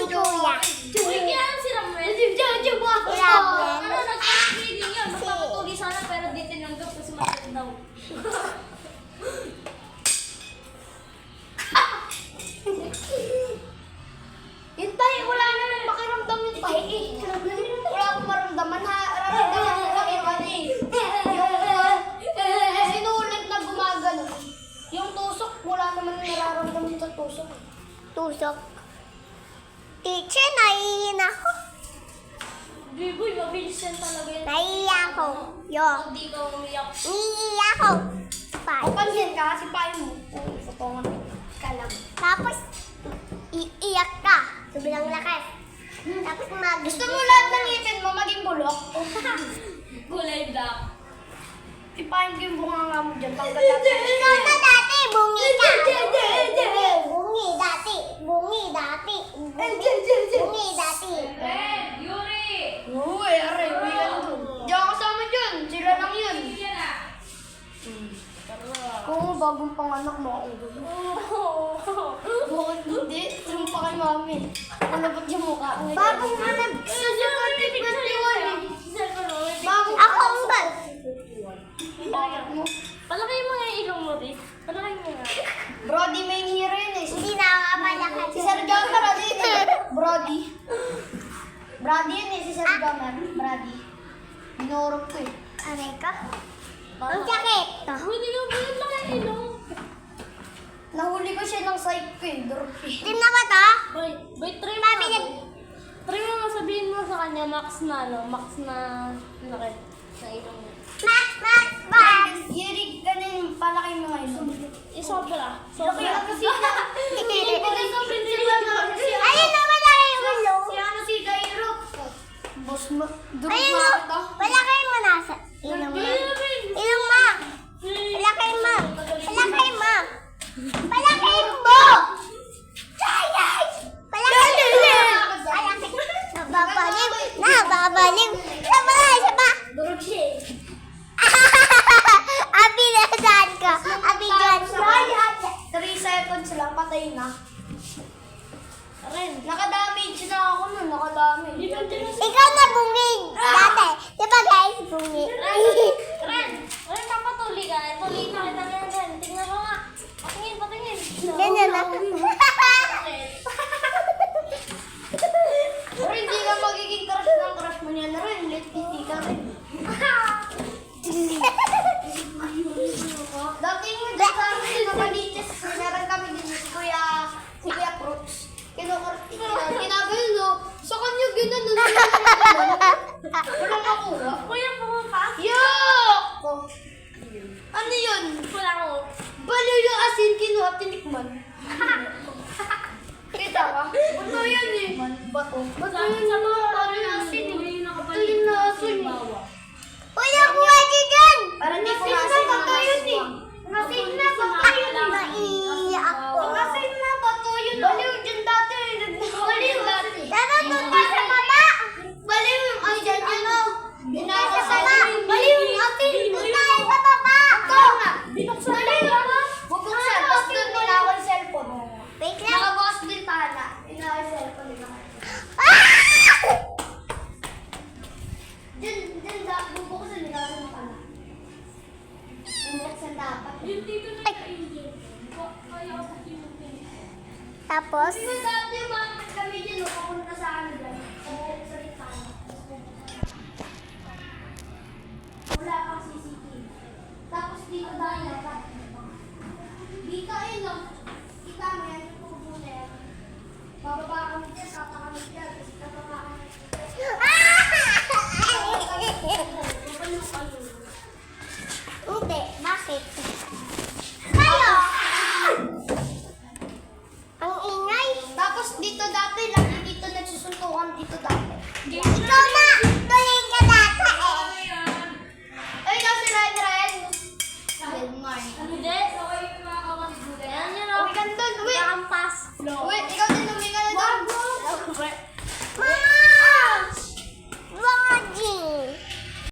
si Kuya. Uy, kaya si Ramel. Ano, nag-reading yun. Magpapatuloy sana pero di tinanggap kasi masakit daw. Yun tayo, wala na nang pakiramdam yun tayo eh. Wala akong maramdaman na, nararamdaman ko lang yung ano eh. Yung sinulit na gumagano. Yung tusok, wala naman na nararamdaman sa tusok. Tusok? Teacher, naiihin ako. Biboy, mabilis yan talaga yun. Naiiya ako. Yo. Hindi ka umiyak. Naiiya ako. Papansin ka kasi payo mo. Supongan ka lang. Tapos, iiyak ka. Sobrang lakas. Tapos gusto mo lahat ng ngipin mo maging bulok? Kulay black. Ipahin ko yung bunganga mo dyan. Ikaw na dati, bungi ka. Bungi dati. Bungi dati. Bungi dati. Red, Yuri! Uy, aray, uwi ka na dun. Diyan kasama dyan. Sila lang yun. Yan ah. Kung bagong panganak mo ako dun. Bakit hindi? Saan pa kay mami? Malabot yung mukha. Bagong anak. Bagong ako ang ba? Palaki mo nga yung ilong mo, Riz. Palaki mo nga. Brody may hero yun eh. Hindi nakakapalakad. Si Sir Gamer, ano yun eh? Brody. Brody yun eh, si Sir Gamer. Brody. Binurog ko eh. Aray ka? Ang sakit. Hindi ka ba yung laki yung ilong? Nahuli ko siya ng psych ko eh. Durog eh. Team na ba to? Boy, try mo Mami, nga. Try mo nga sabihin mo sa kanya, Max na, no? Max na laki sa ilong niya. Max, Max, Max! Yeri, ganun palaki mo ngayon. Sobra. Laki Sobra. ako sila. Hindi ko rin sa principal na ako siya. Ayun naman na yung ulo. Si ano si Jairo. Boss mo. Durog Ayun na o. kita. Palakay mo nasa. Ilong mo. Ilong mo. Palakay mo. Palakay mo. Palakay mo! Palakay! Palakay! Nababaliw. Nababaliw. Isa pa, isa pa. Durog siya eh. Abi na saan ka? Abi dyan ka. 3 seconds lang, patay na. Ren. Nakadamage na ako nun, nakadamage. Ikaw na bunging. Dati. Di ba guys, bungi? Ren, papatuloy ka. Tuloy na kita niyan, Ren. Tingnan mo nga. Patingin, patingin. Ganyan na. Pero hindi ka magiging crush ng crush mo niya na rin. Let me ka rin. Dati mo dyan sa amin, nakalitis. Sinaran kami din si Kuya Crooks. Kinagano, no? Sa kanya ginanon. Walang makuha. Kuya, pumunta. Yuck! Ano yun? Wala ko. Baliw yung asin kinuha, tinikman. Kita ka? Bato yan eh. Bato. Bato yan sa mga baliw yung asin eh. Ito yung asin eh. Uy, nakuha niyo dyan. Parang di ko asin na bato yun eh. Asin na bato yun. Naiiyak ako. Asin na bato yun. Baliw dyan dati. Baliw dati. Tara, doon pa sa baba. Baliw yung asin ano. Sa baba. Baliw yung asin. Doon tayo sa baba. Ito nga. Binuksan na yun. Bubuksan. Tapos doon nilawal yung cellphone. Wait lang. Nakabukas din tala. Nilawal yung cellphone nila. Diyan bubuksan nila sa tala. Bubuksan dapat. Yung dito na kainin. Kaya ako Tapos, Kasi dati bakit kami dyan, papunta sa ano dyan, sa Ritana. Wala pang CCTV. Tapos dito tayo,